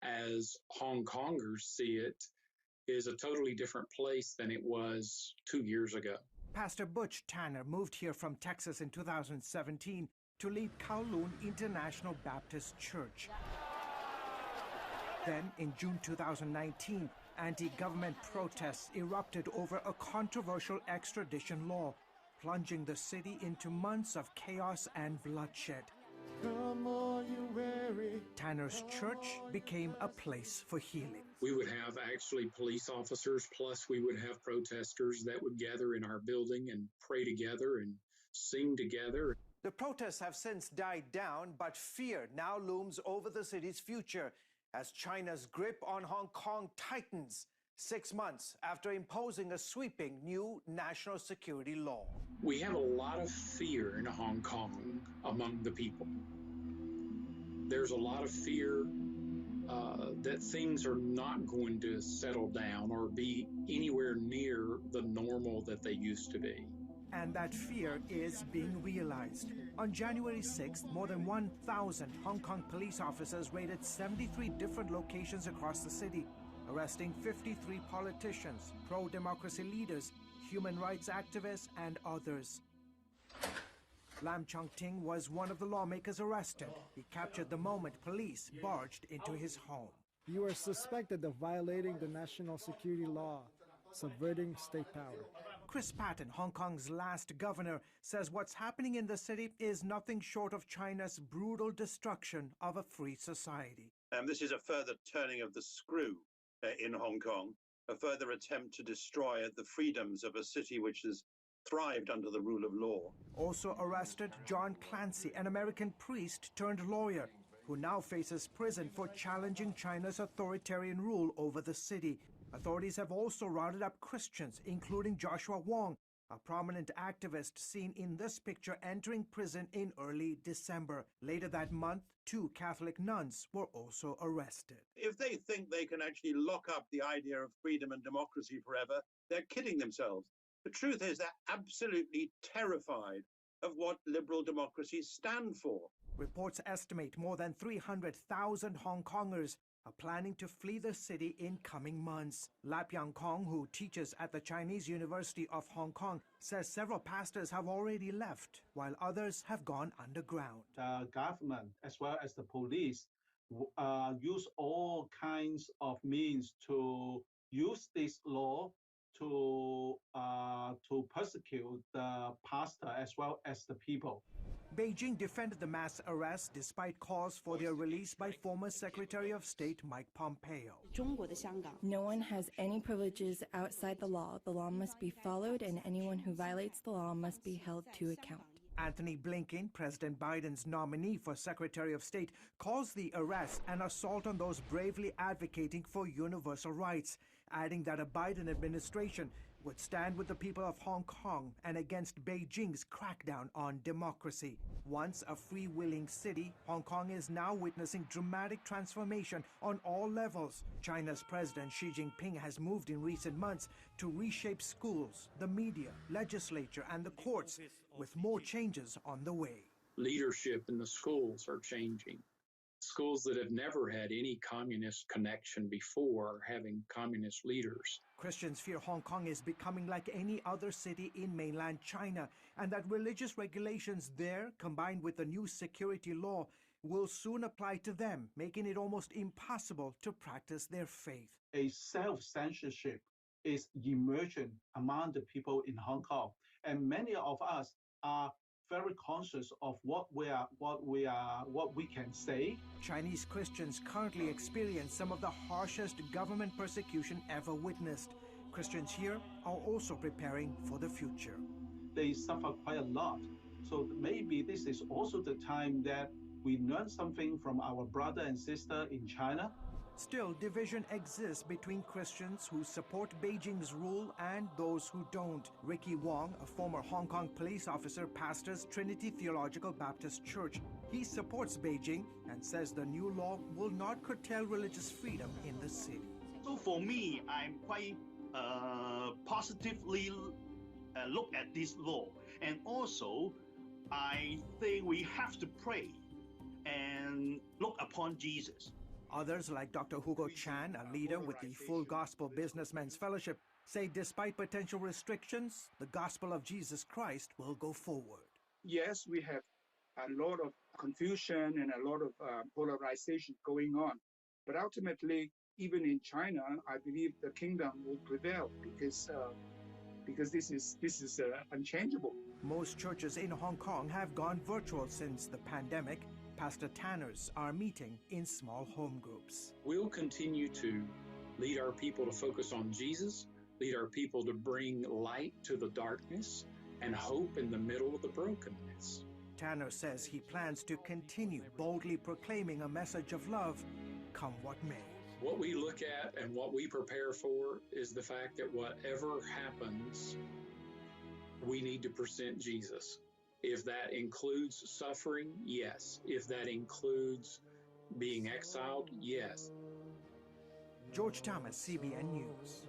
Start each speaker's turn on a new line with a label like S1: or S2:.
S1: as Hong Kongers see it, is a totally different place than it was 2 years ago.
S2: Pastor Butch Tanner moved here from Texas in 2017 to lead Kowloon International Baptist Church. Then, in June 2019, anti-government protests erupted over a controversial extradition law, plunging the city into months of chaos and bloodshed. Come on, you weary. Tanner's church became a place for healing.
S1: We would have actually police officers, plus we would have protesters that would gather in our building and pray together and sing together.
S2: The protests have since died down, but fear now looms over the city's future as China's grip on Hong Kong tightens 6 months after imposing a sweeping new national security law.
S1: We have a lot of fear in Hong Kong among the people. There's a lot of fear that things are not going to settle down or be anywhere near the normal that they used to be.
S2: And that fear is being realized. On January 6th, more than 1,000 Hong Kong police officers raided 73 different locations across the city, arresting 53 politicians, pro-democracy leaders, human rights activists, and others. Lam Chong-ting was one of the lawmakers arrested. He captured the moment police barged into his home.
S3: You are suspected of violating the national security law, subverting state power.
S2: Chris Patten, Hong Kong's last governor, says what's happening in the city is nothing short of China's brutal destruction of a free society.
S4: This is a further turning of the screw in Hong Kong, a further attempt to destroy the freedoms of a city which has thrived under the rule of law.
S2: Also arrested, John Clancy, an American priest turned lawyer, who now faces prison for challenging China's authoritarian rule over the city. Authorities have also rounded up Christians, including Joshua Wong, a prominent activist seen in this picture entering prison in early December. Later that month, 2 Catholic nuns were also arrested.
S4: If they think they can actually lock up the idea of freedom and democracy forever, they're kidding themselves. The truth is they're absolutely terrified of what liberal democracies stand for.
S2: Reports estimate more than 300,000 Hong Kongers are planning to flee the city in coming months. Lap Yang Kong, who teaches at the Chinese University of Hong Kong, says several pastors have already left, while others have gone underground.
S5: The government, as well as the police, use all kinds of means to use this law to persecute the pastor as well as the people.
S2: Beijing defended the mass arrests despite calls for their release by former Secretary of State Mike Pompeo.
S6: No one has any privileges outside the law. The law must be followed, and anyone who violates the law must be held to account.
S2: Anthony Blinken, President Biden's nominee for Secretary of State, calls the arrest an assault on those bravely advocating for universal rights, adding that a Biden administration would stand with the people of Hong Kong and against Beijing's crackdown on democracy. Once a freewheeling city, Hong Kong is now witnessing dramatic transformation on all levels. China's President Xi Jinping has moved in recent months to reshape schools, the media, legislature, and the courts, with more changes on the way.
S1: Leadership in the schools are changing. Schools that have never had any communist connection before are having communist leaders.
S2: Christians fear Hong Kong is becoming like any other city in mainland China, and that religious regulations there, combined with the new security law, will soon apply to them, making it almost impossible to practice their faith.
S5: A self-censorship is emerging among the people in Hong Kong, and many of us are very conscious of what we can say.
S2: Chinese Christians currently experience some of the harshest government persecution ever witnessed. Christians here are also preparing for the future.
S5: They suffer quite a lot. So maybe this is also the time that we learn something from our brother and sister in China.
S2: Still, division exists between Christians who support Beijing's rule and those who don't. Ricky Wong, a former Hong Kong police officer, pastors Trinity Theological Baptist Church. He supports Beijing and says the new law will not curtail religious freedom in the city.
S7: So for me, I'm quite positively look at this law. And also, I think we have to pray and look upon Jesus.
S2: Others, like Dr. Hugo Chan, a leader with the Full Gospel Businessmen's Fellowship, say despite potential restrictions, the gospel of Jesus Christ will go forward.
S8: Yes, we have a lot of confusion and a lot of polarization going on. But ultimately, even in China, I believe the kingdom will prevail because this is unchangeable.
S2: Most churches in Hong Kong have gone virtual since the pandemic. Pastor Tanners are meeting in small home groups.
S1: We'll continue to lead our people to focus on Jesus, lead our people to bring light to the darkness, and hope in the middle of the brokenness.
S2: Tanner says he plans to continue boldly proclaiming a message of love, come what may.
S1: What we look at and what we prepare for is the fact that whatever happens, we need to present Jesus. If that includes suffering, yes. If that includes being exiled, yes.
S2: George Thomas, CBN News.